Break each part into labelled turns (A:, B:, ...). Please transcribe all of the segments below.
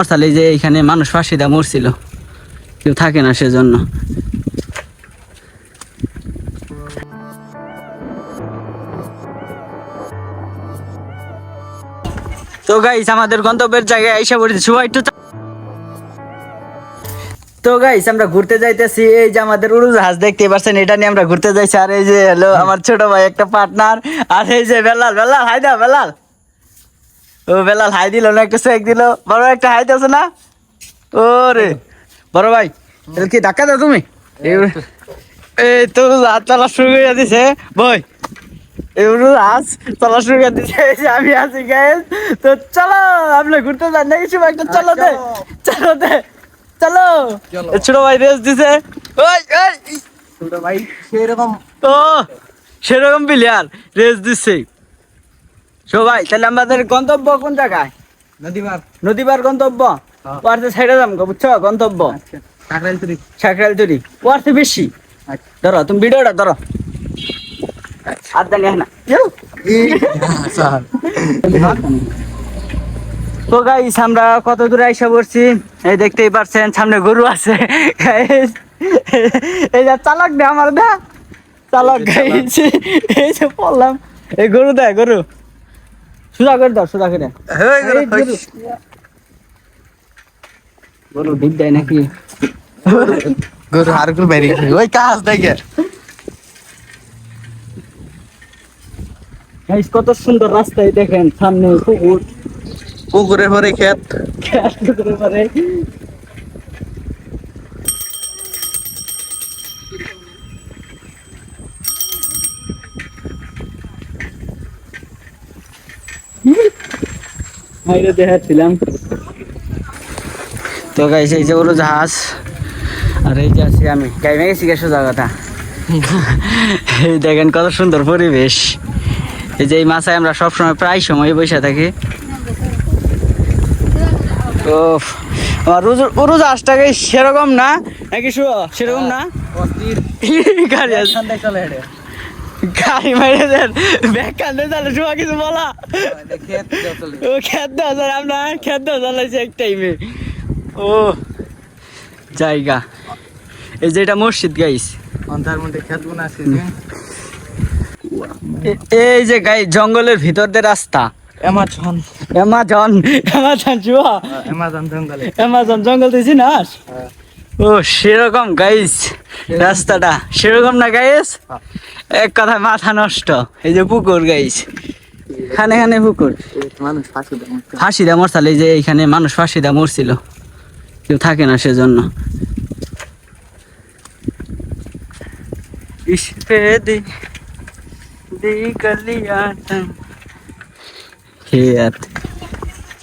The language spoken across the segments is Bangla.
A: মশালে যে এখানে মানুষ ফাঁসি দেওয়া মরছিল, কেউ থাকে না সেজন্য। তো গাইস আমাদের গন্তব্যের জায়গায় আইসা পড়েছি, সবাই একটু। তো গাইস আমরা ঘুরতে যাইতেছি, এই যে আমাদের উড়োজাহাজ দেখতে পাচ্ছেন, এটা নিয়ে আমরা ঘুরতে যাইছি। আর এই যে হলো আমার ছোট ভাই একটা পার্টনার, আর এই যে বেলাল। বেলাল হাই দাও, বেলাল। ও বেলাল হাই দিল না, একটা চেক দিল। বড় একটা হাই দিয়েছে না? ওরে বড় ভাই, এটা কি ধাক্কা দাও তুমি? এই তো হাত চলা শুরু করে দিছে বই, হাত চলা শুরু করে দিছে। আমি আছি গাইস, তো চলো আপনি ঘুরতে যান নাকি? সবাই একটা চলো দে, চলো দে, চলো। ছোট ভাই রেস দিছে। ওই ওই
B: ছোট ভাই সেরকম
A: ও সেরকম প্লেয়ার রেস দিছে সবাই। তাহলে আমাদের গন্তব্য কোন জায়গায়?
B: নদীবার।
A: নদীবার গন্তব্য। ওয়ার্থে সাইডে যাম গো, বুঝছো? গন্তব্য সাকরাইলতুরি। ওয়ার্থে বেশি। ধরো তুমি ভিডিওটা ধরো, আর জানি না। তো গাইস আমরা কত দূরে আইসা পড়ছি, এই দেখতেই পারছেন সামনে গরু আছে। এই যে চালক দে আমার, দা চালক গাইস, এই যে পড়লাম। এই গরু দে, গরু সোজা করে দাও, সোজা করে। গরু ঠিক দেয় নাকি?
B: গরু আর গুলো বেরিয়ে গেছে ওই কাজ দেখে।
A: গাইস কত সুন্দর রাস্তায় দেখেন, সামনে পুকুর,
B: পুকুরের পরে ক্ষেত।
A: পুকুরের পরে। বাইরে দেখাচ্ছিলাম। তো গাইস এই যে উড়োজাহাজ, আর এই যে আছি আমি, গাইমে গেছি গেছো জায়গাটা। এই দেখেন কত সুন্দর পরিবেশ। এই যে এই মাছায় আমরা সবসময় প্রায় সময় বসে থাকি। তো আমার উড়োজাহাজটাকে সেরকম না নাকি? সেরকম না, গাড়ি গাড়ি মাইরে দেন, ব্যাগ কান্দে চালে শোয়া কিছু বলা। ও খেত দেওয়া যায়, আমরা খেত দেওয়া চালাইছি এক টাইমে। ও জায়গা, এই যে এটা মসজিদ গাইস।
B: অন্ধার মধ্যে ক্ষেত গুলো আছে।
A: এই যে গাই জঙ্গলের ভিতর দিয়ে রাস্তা।
B: অ্যামাজন
A: অ্যামাজন, অ্যামাজন চুয়া,
B: অ্যামাজন জঙ্গলে।
A: অ্যামাজন জঙ্গল দিছি না? ও সেরকম গাইস রাস্তাটা, সেরকম না গাইস? এক কথায় মাথা নষ্ট। এই যে পুকুর গাইস, খানে খানে পুকুর।
B: মানুষ
A: ফাঁসি দেওয়া মরছিল, এই যে এইখানে মানুষ ফাঁসি দেওয়া মরছিল, কেউ থাকে না সেজন্য।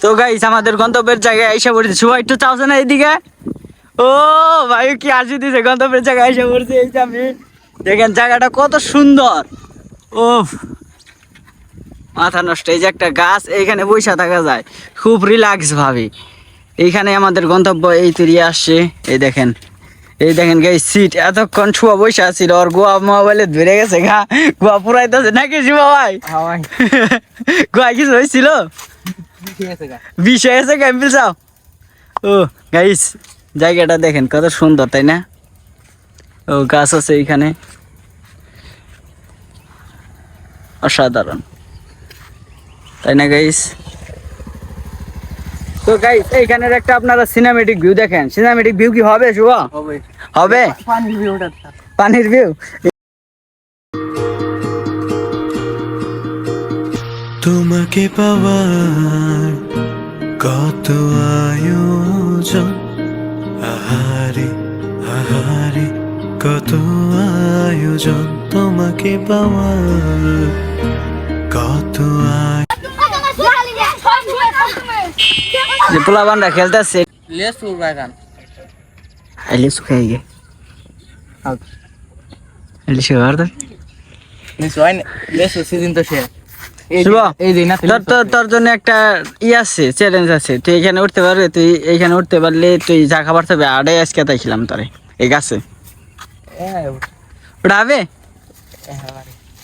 A: তো গাইস আমাদের গন্তব্যের জায়গায় আইসা পড়েছে, সবাই একটু চাওছে না এইদিকে? ও ভাই কি আসি দিছে, গন্তব্যের জায়গায় আইসা পড়ছে। এই যে আমি দেখেন জায়গাটা কত সুন্দর। ও মাথা নষ্ট। এই যে একটা গাছ, এইখানে বসে থাকা যায় খুব রিল্যাক্স ভাবে। এইখানে আমাদের গন্তব্য, এই তৈরি আসছে। এই দেখেন, এই দেখেন গাইস সিট, এতক্ষণ ছুয়া বসে আছিল, ওর গোয়া মোবাইলে ধরে গেছে গা, গোয়া পুরাইতেছে নাকি শিবা ভাই? গোয়া কিছু হয়েছিল? বিষয় আছে ক্যাম্পিল চাও। ও গাইস জায়গাটা দেখেন কত সুন্দর, তাই না? ও গাছ আছে এইখানে, অসাধারণ, তাই না গাইস? তো গাইস এইখানের একটা আপনারা সিনেমেটিক ভিউ দেখেন। সিনেমেটিক ভিউ কি হবে শুভা? হবে পানির ভিউ।
C: তোমাকে পাওয়ার কত আয়োজন, আহারে আহারে কত আয়োজন, তোমাকে পাওয়ার কত
A: যে পোলাবানরা খেলতেছে,
B: লেসু বাগান।
A: লিচু খাই গে, লিচু খাওয়ার
B: লেসু সিজন তো শেষ।
A: তোর জন্য একটা আছে, চ্যালেঞ্জ আছে। তুই এখানে উঠতে পারবি? তুই এইখানে উঠতে পারলে তুই যা খাবার থাকবে আড়াই আজকে তাইছিলাম তোরে এই গাছে। ওটা হবে?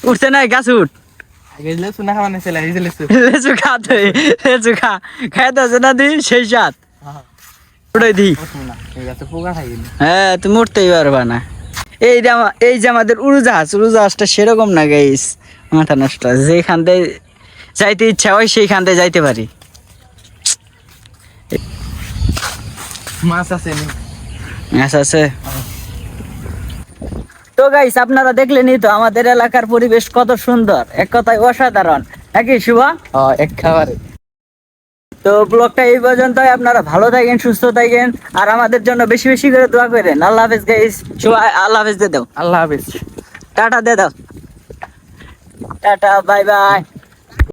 A: উঠতে নাই, গাছে উঠ।
B: লেসু না খাওয়ানো ছিল,
A: লেচু খা, তুই লেচু খা, খাইতে আছে না তুই সেই সাথ। উড়াই দি।
B: এই গাছে পোকা খাই গেল।
A: হ্যাঁ তুমি উঠতেই পারবা না। এই যে আমাদের উড়োজাহাজটা সেরকম না গাইস, মাথা নষ্ট। যেখান দিয়ে যাইতে ইচ্ছা হয় সেইখান দিয়ে যাইতে পারি।
B: মাছ আছে নি?
A: আচ্ছা আছে। তো গাইস আপনারা দেখলেনই তো আমাদের এলাকার পরিবেশ কত সুন্দর, এক কথায় অসাধারণ নাকি শুভা?
B: একেবারে।
A: তো ব্লগটা এই পর্যন্তই। আপনারা ভালো থাকেন, সুস্থ থাকেন, আর আমাদের জন্য বেশি বেশি করে দোয়া করেন। আল্লাহ হাফেজ গাইস। শুভা আল্লাহ হাফেজ দিয়ে দাও।
B: আল্লাহ হাফেজ।
A: টাটা দিয়ে দাও। Tata bye bye.